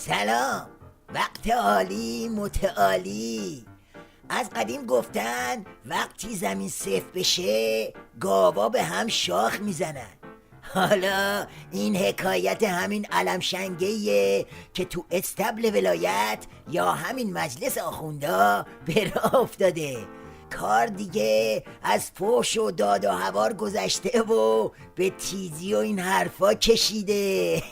سلام، وقت عالی متعالی. از قدیم گفتن وقتی زمین صفر بشه گاوا به هم شاخ میزنن. حالا این حکایت همین علمشنگیه که تو استبل ولایت یا همین مجلس آخوندا به راه افتاده. کار دیگه از فحش و داد و هوار گذشته و به تیزی و این حرفا کشیده.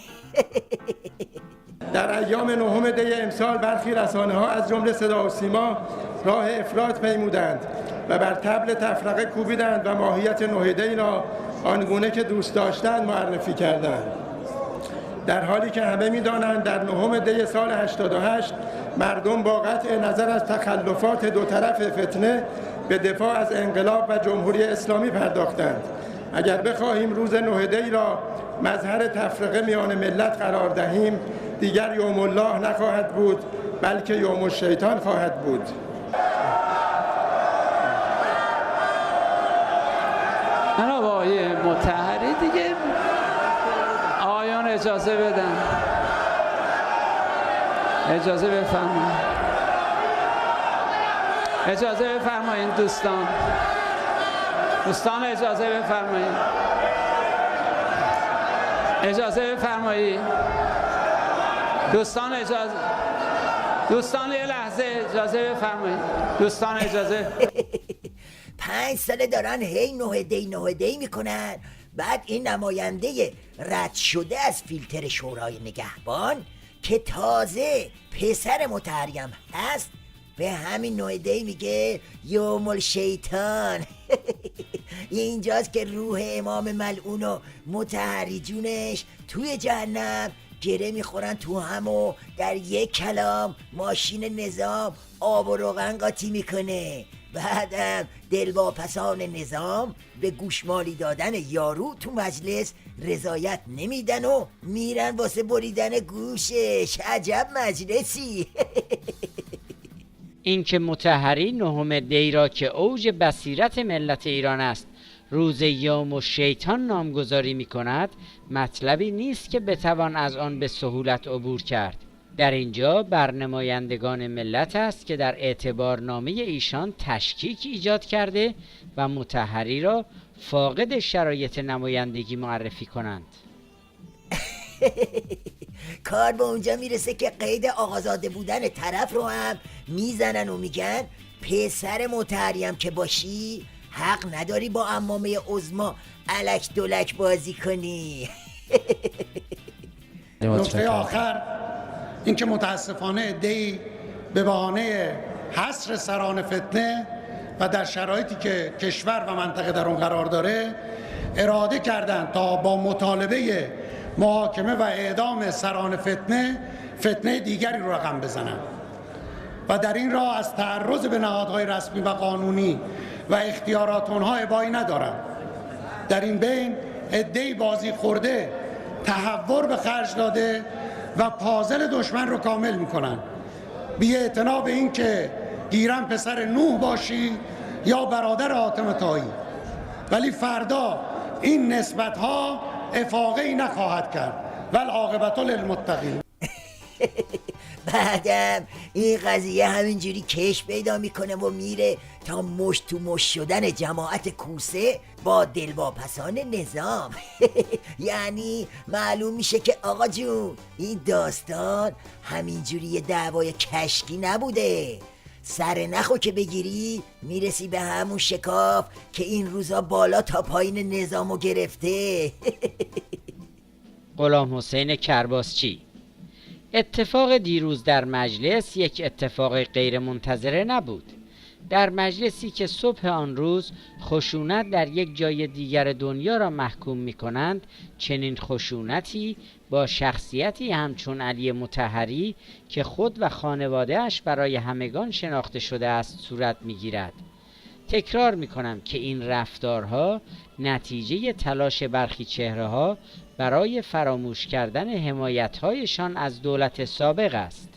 در ایام نهم دی امسال برخی رسانه‌ها از جمله صدا و سیما راه افراط پیمودند و بر طبل تفرقه کوبیدند و ماهیت نه دی را آنگونه که دوست داشتند معرفی کردند، در حالی که همه می‌دانند در نهم دی سال 88 مردم با قطع نظر از تخلفات دو طرف فتنه به دفاع از انقلاب و جمهوری اسلامی پرداختند. اگر بخواهیم روز نه دی را مظهر تفرقه میان ملت قرار دهیم، دیگر یوم الله نخواهد بود بلکه یوم الشیطان خواهد بود. جناب آقای مطهری دیگه آقایان اجازه بدن، اجازه بفرمایید، اجازه بفرمایید دوستان اجازه بفرمایید، اجازه بفرمایید دوستان یه لحظه اجازه بفرمایید، دوستان اجازه. 5 ساله دارن هی نه دی میکنن، بعد این نماینده رد شده از فیلتر شورای نگهبان که تازه پسر مطهریم هست به همین نه دی میگه یوم الشیطان. اینجاست که روح امام ملعون و مطهری جونش توی جهنم گره میخورن تو هم و در یک کلام ماشین نظام آب و روغن قاطی میکنه. بعدم دلواپسان نظام به گوشمالی دادن یارو تو مجلس رضایت نمیدن و میرن واسه بریدن گوشش. عجب مجلسی. این که مطهری نهم دی را که اوج بصیرت ملت ایران است روز یوم الشیطان نامگذاری می کند مطلبی نیست که بتوان از آن به سهولت عبور کرد. در اینجا بر نمایندگان ملت است که در اعتبارنامه ایشان تشکیک ایجاد کرده و مطهری را فاقد شرایط نمایندگی معرفی کنند. کار به اونجا میرسه که قید آقازاده بودن طرف رو هم میزنن و میگن پسر مطهریم که باشی حق نداری با عمامه عظما الک دولک بازی کنی. نکته آخر این که متاسفانه عده‌ای به بهانه حصر سران فتنه و در شرایطی که کشور و منطقه در اون قرار داره اراده کردند تا با مطالبه محاکمه و اعدام سران فتنه دیگری رو رقم بزنند و در این راه از تعرض به نهادهای رسمی و قانونی و اختیارات اونها ابایی ندارند. در این بین عده‌ای بازی خورده تهور به خرج داده و پازل دشمن رو کامل میکنن، بی اعتنا به این که گیرم پسر نوح باشی یا برادر حاتم طایی، ولی فردا این نسبت ها افاقه‌ای نخواهد کرد والعاقبة للمتقین. بعدم این قضیه همینجوری کش پیدا میکنه و میره تا مشت تو مشت شدن جماعت کوسه با دلواپسان نظام. یعنی معلوم میشه که آقا جون این داستان همینجوری یه دعوای کشکی نبوده. سر نخو که بگیری میرسی به همون شکاف که این روزا بالا تا پایین نظامو گرفته. غلام حسین کرباسچی. اتفاق دیروز در مجلس یک اتفاق غیر منتظره نبود. در مجلسی که صبح آن روز خشونت در یک جای دیگر دنیا را محکوم می کنند، چنین خشونتی با شخصیتی همچون علی مطهری که خود و خانواده‌اش برای همگان شناخته شده است صورت می گیرد. تکرار می کنم که این رفتارها نتیجه تلاش برخی چهره‌ها برای فراموش کردن حمایت‌هایشان از دولت سابق است.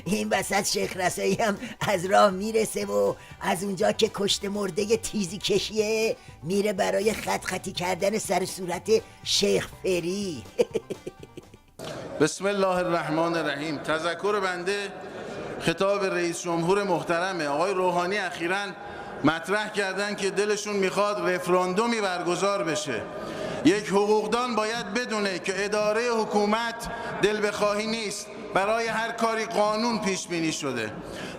این وسط شیخ رسایی هم از راه میرسه و از اونجا که کشته مرده تیزی کشیه میره برای خط خطی کردن سر صورت شیخ فری. بسم الله الرحمن الرحیم. تذکر بنده خطاب رئیس جمهور محترمه. آقای روحانی اخیراً مطرح کردن که دلشون میخواد رفراندومی برگزار بشه. یک حقوقدان باید بدونه که اداره حکومت دل بخواهی نیست، برای هر کاری قانون پیش بینی شده.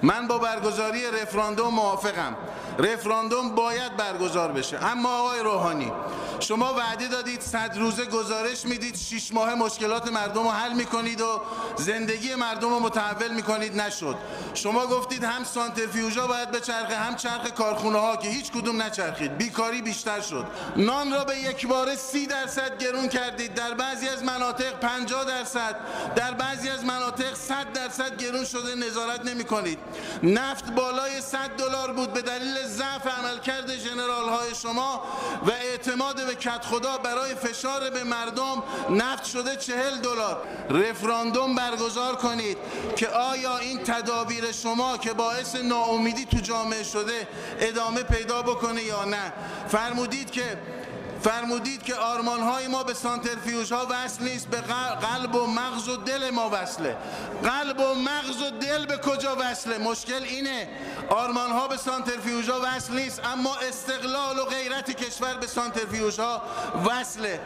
من با برگزاری رفراندوم موافقم. رفراندوم باید برگزار بشه. اما آقای روحانی، شما وعده دادید 100 روزه گزارش میدید، 6 ماه مشکلات مردم رو حل میکنید و زندگی مردم رو متحول میکنید. نشد. شما گفتید هم سانتریفیوژا باید بچرخه، هم چرخ کارخونه ها، که هیچ کدوم نچرخید. بیکاری بیشتر شد. نان را به یک باره 30% گرون کردید. در بعضی از مناطق 50%، در بعضی از مناطق 100% گرون شده، نظارت نمی‌کنید. نفت بالای $100 بود به دلیل ضعف عملکرد ژنرال های شما و اعتماد به کدخدا برای فشار به مردم نفت شده $40. رفراندوم برگزار کنید که آیا این تدابیر شما که باعث ناامیدی تو جامعه شده ادامه پیدا بکنه یا نه. فرمودید که آرمان‌های ما به سانتریفیوژها وصل نیست، به قلب و مغز و دل ما وصله. قلب و مغز و دل به کجا وصله؟ مشکل اینه آرمان‌ها به سانتریفیوژها وصل نیست، اما استقلال و غیرت کشور به سانتریفیوژها وصله.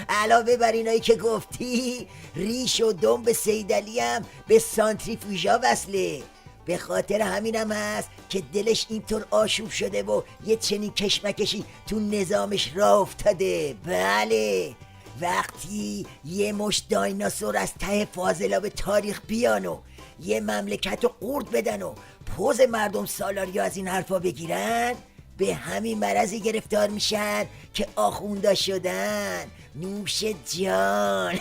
علاوه بر اینایی که گفتی، ریش و دم صیدلی هم به سانتریفیوژها وصله. به خاطر همینم هست که دلش اینطور آشوب شده و یه چنین کشمکشی تو نظامش راه افتاده. بله، وقتی یه مش دایناسور از ته فاضلاب تاریخ بیان و یه مملکت رو قورت بدن و پوز مردم سالاریا از این حرفا بگیرن، به همین مرضی گرفتار میشن که آخوندا شدن. نوش جان.